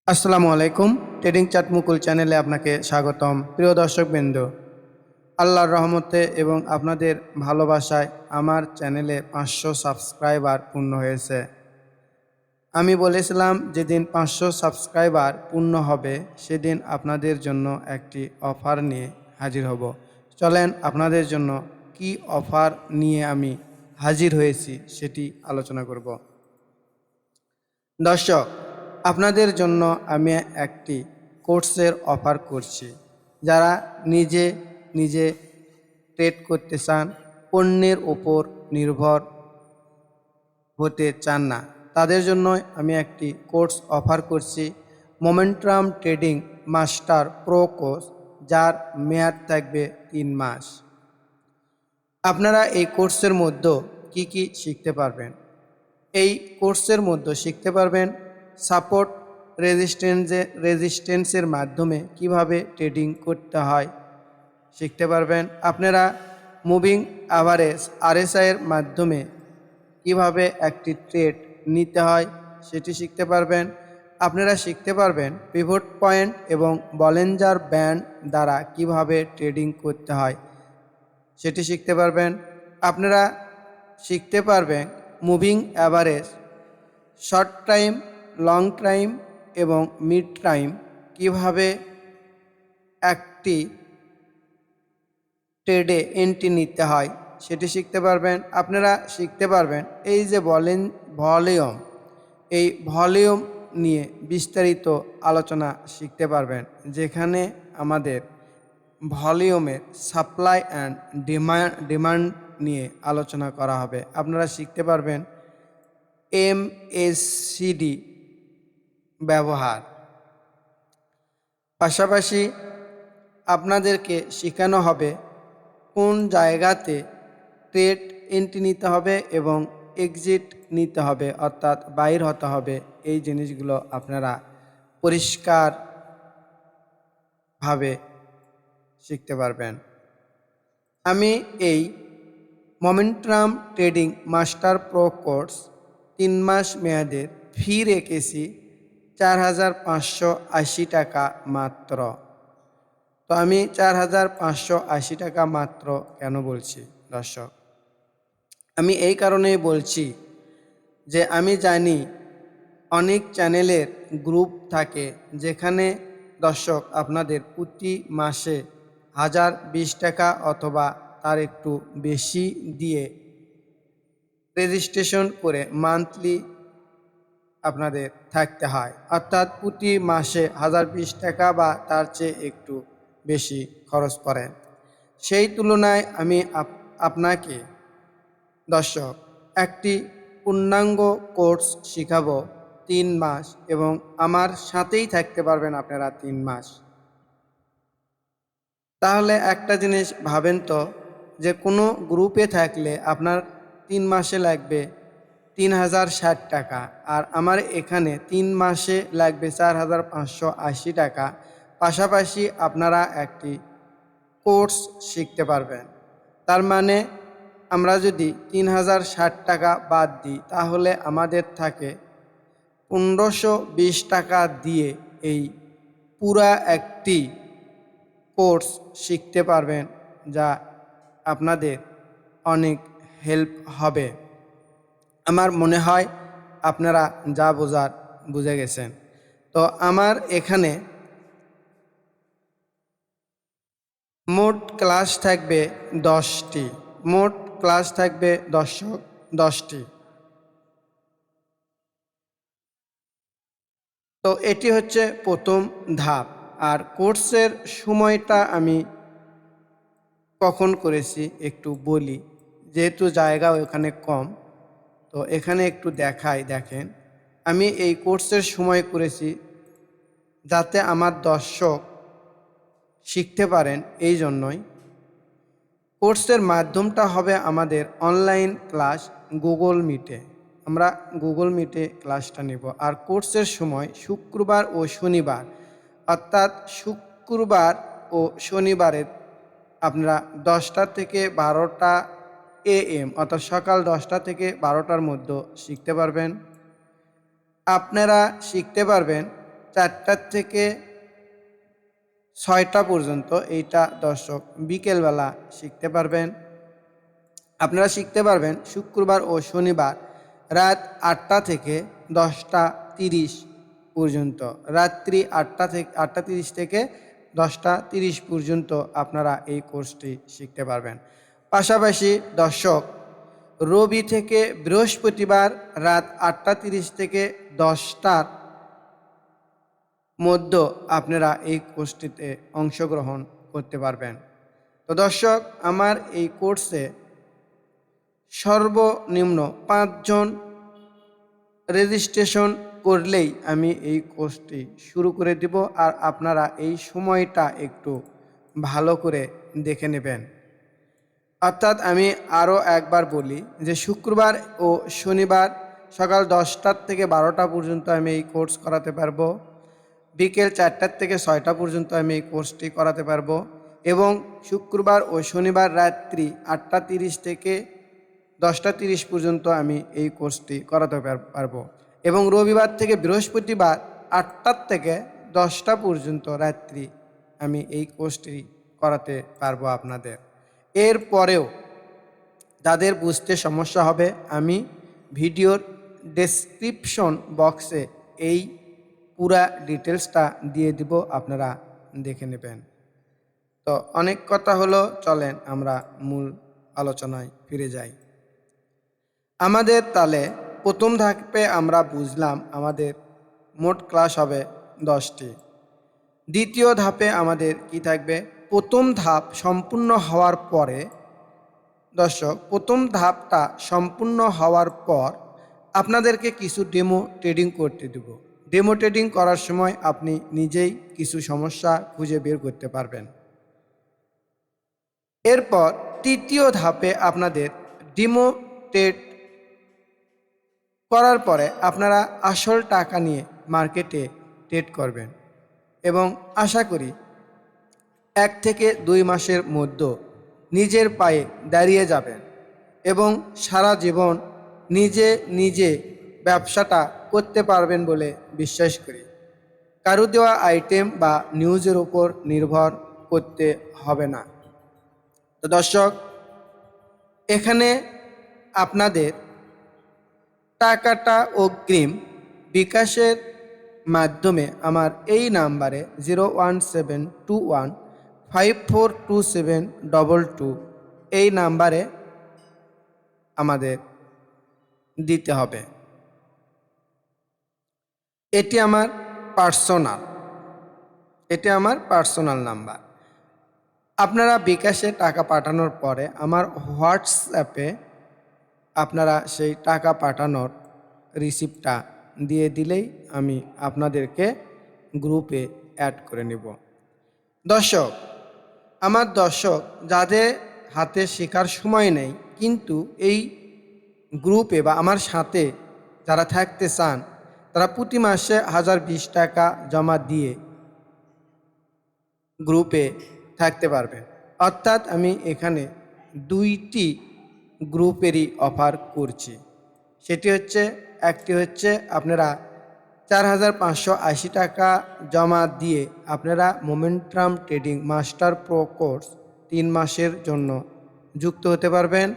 আসসালামু আলাইকুম। Trading chart মুকুল চ্যানেলে আপনাকে স্বাগতম। প্রিয় দর্শকবৃন্দ, আল্লাহর রহমতে এবং আপনাদের ভালোবাসায় আমার চ্যানেলে 500 সাবস্ক্রাইবার পূর্ণ হয়েছে। আমি বলেছিলাম যেদিন 500 সাবস্ক্রাইবার পূর্ণ হবে সেদিন আপনাদের জন্য একটি অফার নিয়ে হাজির হব। চলেন আপনাদের জন্য কি অফার নিয়ে আমি হাজির হয়েছি সেটি আলোচনা করব। দর্শক, আপনাদের জন্য আমি একটি কোর্সের অফার করছি। যারা নিজে নিজে ট্রেড করতে চান, অন্যের ওপর নির্ভর হতে চান না, তাদের জন্য আমি একটি কোর্স অফার করছি, momentum trading master pro course, যার মেয়াদ থাকবে 3 মাস। আপনারা এই কোর্সের মধ্যে কি শিখতে পারবেন? এই কোর্সের মধ্যে শিখতে পারবেন সাপোর্ট রেজিস্ট্যান্সের মাধ্যমে কিভাবে ট্রেডিং করতে হয় শিখতে পারবেন। আপনারা মুভিং অ্যাভারেজ আরএসআই এর মাধ্যমে কিভাবে একটি ট্রেড নিতে হয় সেটি শিখতে পারবেন। আপনারা শিখতে পারবেন পিভট পয়েন্ট এবং বলিঞ্জার ব্যান্ড দ্বারা কিভাবে ট্রেডিং করতে হয় সেটি শিখতে পারবেন। আপনারা শিখতে পারবেন moving average, short time, long time এবং মিড টাইম কিভাবে একটি ট্রেডে এন্ট্রি নিতে হয় সেটি শিখতে পারবেন। আপনারা শিখতে পারবেন এই যে বলেন ভলিউম, এই ভলিউম নিয়ে বিস্তারিত আলোচনা শিখতে পারবেন, যেখানে আমাদের ভলিউমের সাপ্লাই অ্যান্ড ডিমান্ড নিয়ে আলোচনা করা হবে। আপনারা শিখতে পারবেন এমএসসিডি ব্যবহার। পাশাপাশি আপনাদেরকে শেখানো হবে কোন জায়গাতে ট্রেড এন্ট্রি নিতে হবে এবং এক্সিট নিতে হবে, অর্থাৎ বাইর হতে হবে। এই জিনিসগুলো আপনারা পরিষ্কারভাবে শিখতে পারবেন। আমি এই momentum trading master pro course 3 মাস মেয়াদের ফি রেখেছি 4,580 টাকা মাত্র। তো আমি 4,580 টাকা মাত্র কেন বলছি দর্শক? আমি এই কারণেই বলছি যে আমি জানি অনেক চ্যানেলের গ্রুপ থাকে, যেখানে দর্শক আপনাদের প্রতি মাসে 1,020 টাকা অথবা তার একটু বেশি দিয়ে রেজিস্ট্রেশন করে মান্থলি আপনাদের থাকতে হয়, অর্থাৎ প্রতি মাসে 1,020 টাকা বা তার চেয়ে একটু বেশি খরচ করেন। সেই তুলনায় আমি আপনাকে দর্শক একটি পূর্ণাঙ্গ কোর্স শিখাবো 3 মাস, এবং আমার সাথেই থাকতে পারবেন আপনারা 3 মাস। তাহলে একটা জিনিস ভাবেন তো, যে কোনো গ্রুপে থাকলে আপনার 3 মাসে লাগবে 3,060 টাকা, আর আমার এখানে 3 মাসে লাগবে 4,580 টাকা। পাশাপাশি আপনারা একটি কোর্স শিখতে পারবেন। তার মানে আমরা যদি 3,060 টাকা বাদ দিই, তাহলে আমাদের থাকে 1,520 টাকা দিয়ে এই পুরা একটি কোর্স শিখতে পারবেন, যা আপনাদের অনেক হেল্প হবে। আমার মনে হয় আপনারা যা বোঝার বুঝে গেছেন। তো আমার এখানে মোট ক্লাস থাকবে 10টি। মোট ক্লাস থাকবে 10টি। তো এটি হচ্ছে প্রথম ধাপ। আর কোর্সের সময়টা আমি কখন করেছি একটু বলি, যেহেতু জায়গা ওখানে কম, তো এখানে একটু দেখাই। দেখেন, আমি এই কোর্সের সময় করেছি যাতে আমার দর্শক শিখতে পারেন। এই জন্যই কোর্সের মাধ্যমটা হবে আমাদের অনলাইন ক্লাস গুগল মিটে। আমরা গুগল মিটে ক্লাসটা নেব। আর কোর্সের সময় শুক্রবার ও শনিবার, অর্থাৎ শুক্রবার ও শনিবারে আপনারা 10টা থেকে 12টা AM, অর্থাৎ সকাল 10টা থেকে 12টার মধ্যে শিখতে পারবেন। আপনারা শিখতে পারবেন 4টা থেকে 6টা পর্যন্ত এইটা দর্শক বিকেলবেলা শিখতে পারবেন। আপনারা শিখতে পারবেন শুক্রবার ও শনিবার রাত 8টা থেকে 10টা 30 পর্যন্ত, রাত্রি 8টা 30 থেকে 10টা 30 পর্যন্ত আপনারা এই কোর্সটি শিখতে পারবেন। পাশাপাশি দর্শক রবি থেকে বৃহস্পতিবার রাত 8টা 30 থেকে 10টার মধ্যে আপনারা এই কোর্সটিতে অংশগ্রহণ করতে পারবেন। তো দর্শক আমার এই কোর্সে সর্বনিম্ন 5 জন রেজিস্ট্রেশন করলেই আমি এই কোর্সটি শুরু করে দিব। আর আপনারা এই সময়টা একটু ভালো করে দেখে নেবেন। অর্থাৎ আমি আরও একবার বলি যে শুক্রবার ও শনিবার সকাল 10টা থেকে 12টা পর্যন্ত আমি এই কোর্স করাতে পারবো। বিকেল 4টা থেকে 6টা পর্যন্ত আমি এই কোর্সটি করাতে পারবো। এবং শুক্রবার ও শনিবার রাত্রি 8টা 30 থেকে 10টা 30 পর্যন্ত আমি এই কোর্সটি করাতে পারবো। এবং রবিবার থেকে বৃহস্পতিবার 8টা থেকে 10টা পর্যন্ত রাত্রি আমি এই কোর্সটি করাতে পারবো আপনাদের। এর পরেও যাদের বুঝতে সমস্যা হবে আমি ভিডিওর ডেসক্রিপশন বক্সে এই পুরা ডিটেলসটা দিয়ে দিব, আপনারা দেখে নেবেন। তো অনেক কথা হলো, চলেন আমরা মূল আলোচনায় ফিরে যাই। আমাদের তাহলে প্রথম ধাপে আমরা বুঝলাম আমাদের মোট ক্লাস হবে 10টি। দ্বিতীয় ধাপে আমাদের কি থাকবে? প্রথম ধাপ সম্পূর্ণ হওয়ার পরে দর্শক প্রথম ধাপটা সম্পূর্ণ হওয়ার পর আপনাদেরকে কিছু ডেমো ট্রেডিং করতে দেব। ডেমো ট্রেডিং করার সময় আপনি নিজেই কিছু সমস্যা খুঁজে বের করতে পারবেন। এরপর তৃতীয় ধাপে আপনাদের ডেমো ট্রেড করার পরে আপনারা আসল টাকা নিয়ে মার্কেটে ট্রেড করবেন এবং আশা করি 1 থেকে 2 মাসের মধ্যে নিজের পায়ে দাঁড়িয়ে যাবেন এবং সারা জীবন নিজে নিজে ব্যবসাটা করতে পারবেন বলে বিশ্বাস করি। কারো দেওয়া আইটেম বা নিউজের উপর নির্ভর করতে হবে না। তো দর্শক এখানে আপনাদের টাকাটা অগ্রিম বিকাশের মাধ্যমে আমার এই নাম্বারে 01721542722 এই নাম্বারে আমাদের দিতে হবে। এটি আমার পার্সোনাল নাম্বার। আপনারা বিকাশে টাকা পাঠানোর পরে আমার হোয়াটসঅ্যাপে আপনারা সেই টাকা পাঠানোর রিসিপ্টটা দিয়ে দিলেই আমি আপনাদেরকে গ্রুপে অ্যাড করে নেব। দর্শক যাদের হাতে শেখার সময় নেই কিন্তু এই গ্রুপে বা আমার সাথে যারা থাকতে চান তারা প্রতি মাসে 1020 টাকা জমা দিয়ে গ্রুপে থাকতে পারবেন। অর্থাৎ আমি এখানে 2টি গ্রুপেরই অফার করছি। সেটি হচ্ছে একটি হচ্ছে আপনারা 4580 টাকা জমা দিয়ে আপনারা momentum trading master pro course 3 মাসের জন্য যুক্ত হতে পারবেন।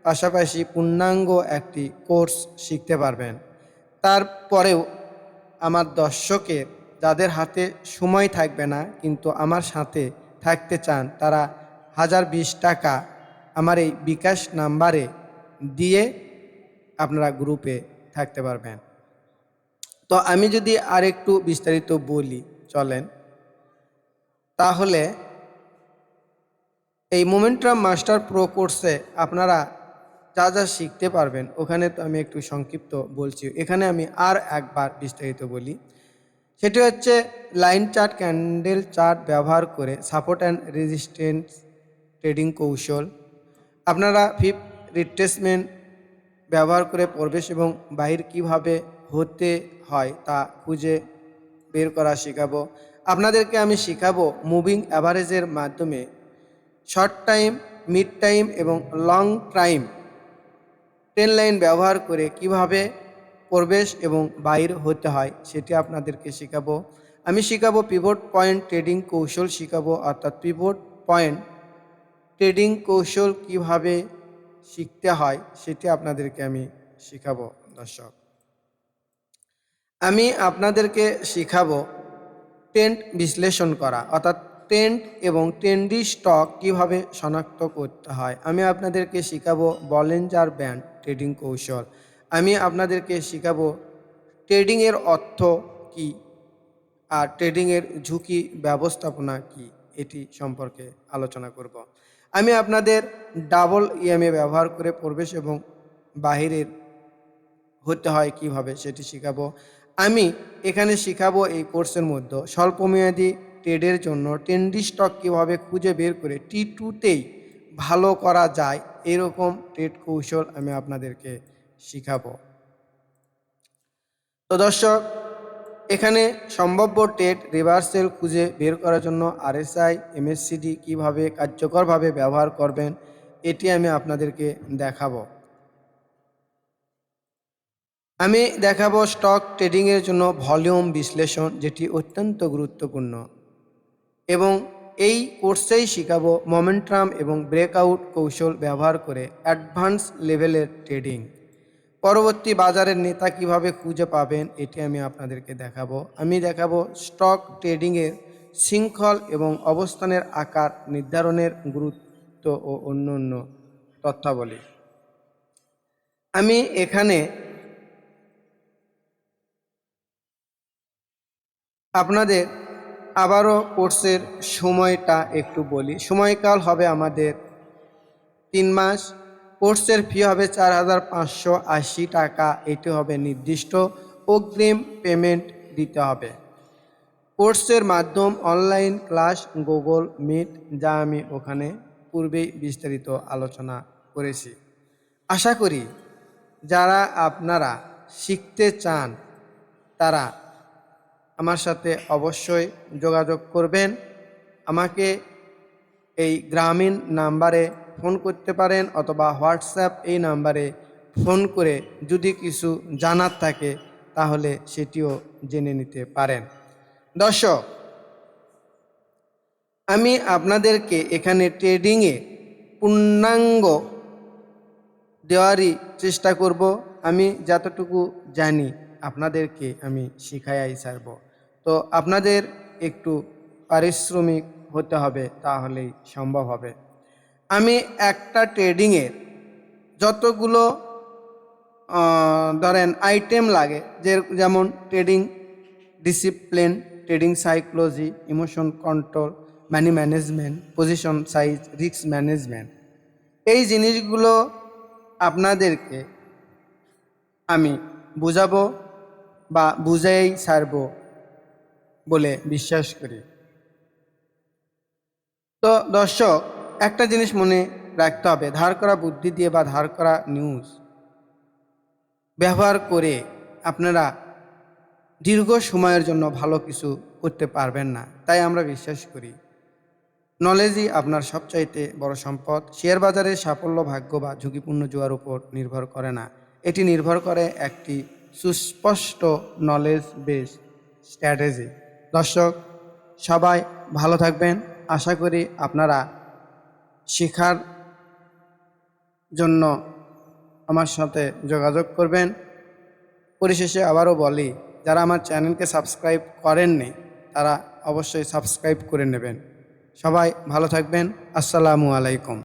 পাশাপাশি পূর্ণাঙ্গ একটি কোর্স শিখতে পারবেন। তারপরেও আমার দর্শকের যাদের হাতে সময় থাকবে না কিন্তু আমার সাথে থাকতে চান তারা 1020 টাকা আমার এই বিকাশ নাম্বারে দিয়ে আপনারা গ্রুপে থাকতে পারবেন। তো আমি যদি আর একটু বিস্তারিত বলি চলেন, তাহলে এই মোমেন্টাম মাস্টার প্রো কোর্সে আপনারা যা যা শিখতে পারবেন ওখানে তো আমি একটু সংক্ষিপ্ত বলছি, এখানে আমি আর একবার বিস্তারিত বলি। সেটি হচ্ছে লাইন চার্ট, ক্যান্ডেল চার্ট ব্যবহার করে সাপোর্ট অ্যান্ড রেজিস্ট্যান্স ট্রেডিং কৌশল, আপনারা ফিফথ রিট্রেসমেন্ট ব্যবহার করে প্রবেশ এবং বাহির কিভাবে হতে হয় তা খুঁজে বের করা শেখাবো। আপনাদেরকে আমি শেখাবো মুভিং অ্যাভারেজের মাধ্যমে শর্ট টাইম, মিড টাইম এবং লং টাইম ট্রেন লাইন ব্যবহার করে কিভাবে প্রবেশ এবং বাইর হতে হয় সেটি আপনাদেরকে শেখাবো। আমি শেখাবো পিভট পয়েন্ট ট্রেডিং কৌশল শেখাবো, অর্থাৎ পিভট পয়েন্ট ট্রেডিং কৌশল কিভাবে শিখতে হয় সেটি আপনাদেরকে আমি শেখাবো। দর্শক, আমি আপনাদেরকে শেখাবো ট্রেন্ড বিশ্লেষণ করা, অর্থাৎ ট্রেন্ড এবং ট্রেন্ডি স্টক কিভাবে শনাক্ত করতে হয়। আমি আপনাদেরকে শেখাবো বলিঞ্জার ব্যান্ড ট্রেডিং কৌশল। আমি আপনাদেরকে শেখাবো ট্রেডিংয়ের অর্থ কী আর ট্রেডিংয়ের ঝুঁকি ব্যবস্থাপনা কী, এটি সম্পর্কে আলোচনা করব। আমি আপনাদের ডাবল ইএমএ ব্যবহার করে প্রবেশ এবং বাহিরের হতে হয় কিভাবে সেটি শেখাবো। আমি এখানে শেখাবো এই কোর্সের মধ্যে স্বল্পমেয়াদী ট্রেডের জন্য ট্রেন্ডি স্টক কীভাবে খুঁজে বের করে T2তেই ভালো করা যায় এরকম ট্রেড কৌশল আমি আপনাদেরকে শেখাবো। তো দর্শক, এখানে সম্ভাব্য ট্রেড রিভার্সেল খুঁজে বের করার জন্য RSI MACD কীভাবে কার্যকরভাবে ব্যবহার করবেন এটি আমি আপনাদেরকে দেখাবো। আমি দেখাবো স্টক ট্রেডিংয়ের জন্য ভলিউম বিশ্লেষণ, যেটি অত্যন্ত গুরুত্বপূর্ণ, এবং এই কোর্সেই শেখাবো মোমেন্টাম এবং ব্রেকআউট কৌশল ব্যবহার করে অ্যাডভান্স লেভেলের ট্রেডিং। পরবর্তী বাজারের নেতা কিভাবে খুঁজে পাবেন এটি আমি আপনাদেরকে দেখাবো। আমি দেখাবো স্টক ট্রেডিংয়ের শৃঙ্খল এবং অবস্থানের আকার নির্ধারণের গুরুত্ব ও অন্যান্য তথ্যাবলী। আমি এখানে আপনাদের আবারও কোর্সের সময়টা একটু বলি। সময়কাল হবে আমাদের 3 মাস। কোর্সের ফি হবে 4,580 টাকা। এটি হবে নির্দিষ্ট, অগ্রিম পেমেন্ট দিতে হবে। কোর্সের মাধ্যম অনলাইন ক্লাস, গুগল মিট, যা আমি ওখানে পূর্বেই বিস্তারিত আলোচনা করেছি। আশা করি যারা আপনারা শিখতে চান তারা আমার সাথে অবশ্যই যোগাযোগ করবেন। আমাকে এই গ্রামীণ নাম্বারে ফোন করতে পারেন অথবা হোয়াটসঅ্যাপ এই নাম্বারে ফোন করে যদি কিছু জানার থাকে তাহলে সেটিও জেনে নিতে পারেন। দর্শক, আমি আপনাদেরকে এখানে ট্রেডিংয়ে পূর্ণাঙ্গ দেওয়ারই চেষ্টা করব। আমি যতটুকু জানি আপনাদেরকে আমি শিখাই ছাড়ব। তো আপনাদের একটু পারিশ্রমিক হতে হবে, তাহলেই সম্ভব হবে। আমি একটা ট্রেডিংয়ের যতগুলো ধরেন আইটেম লাগে, যেমন trading discipline, trading psychology, emotion control, money management, position size, risk management, এই জিনিসগুলো আপনাদেরকে আমি বুঝাবো বা বুঝাই ছাড়ব বলে বিশ্বাস করি। তো দর্শক, একটা জিনিস মনে রাখতে হবে, ধার করা বুদ্ধি দিয়ে বা ধার করা নিউজ ব্যবহার করে আপনারা দীর্ঘ সময়ের জন্য ভালো কিছু করতে পারবেন না। তাই আমরা বিশ্বাস করি নলেজই আপনার সবচাইতে বড় সম্পদ। শেয়ার বাজারের সাফল্য ভাগ্য বা ঝুঁকিপূর্ণ জুয়ার উপর নির্ভর করে না, এটি নির্ভর করে একটি সুস্পষ্ট নলেজ বেস স্ট্র্যাটেজি। দর্শক, সবাই ভালো থাকবেন। আশা করি আপনারা শেখার জন্য আমার সাথে যোগাযোগ করবেন। পরিশেষে আবারও বলি, যারা আমার চ্যানেলকে সাবস্ক্রাইব করেননি তারা অবশ্যই সাবস্ক্রাইব করে নেবেন। সবাই ভালো থাকবেন। আসসালামু আলাইকুম।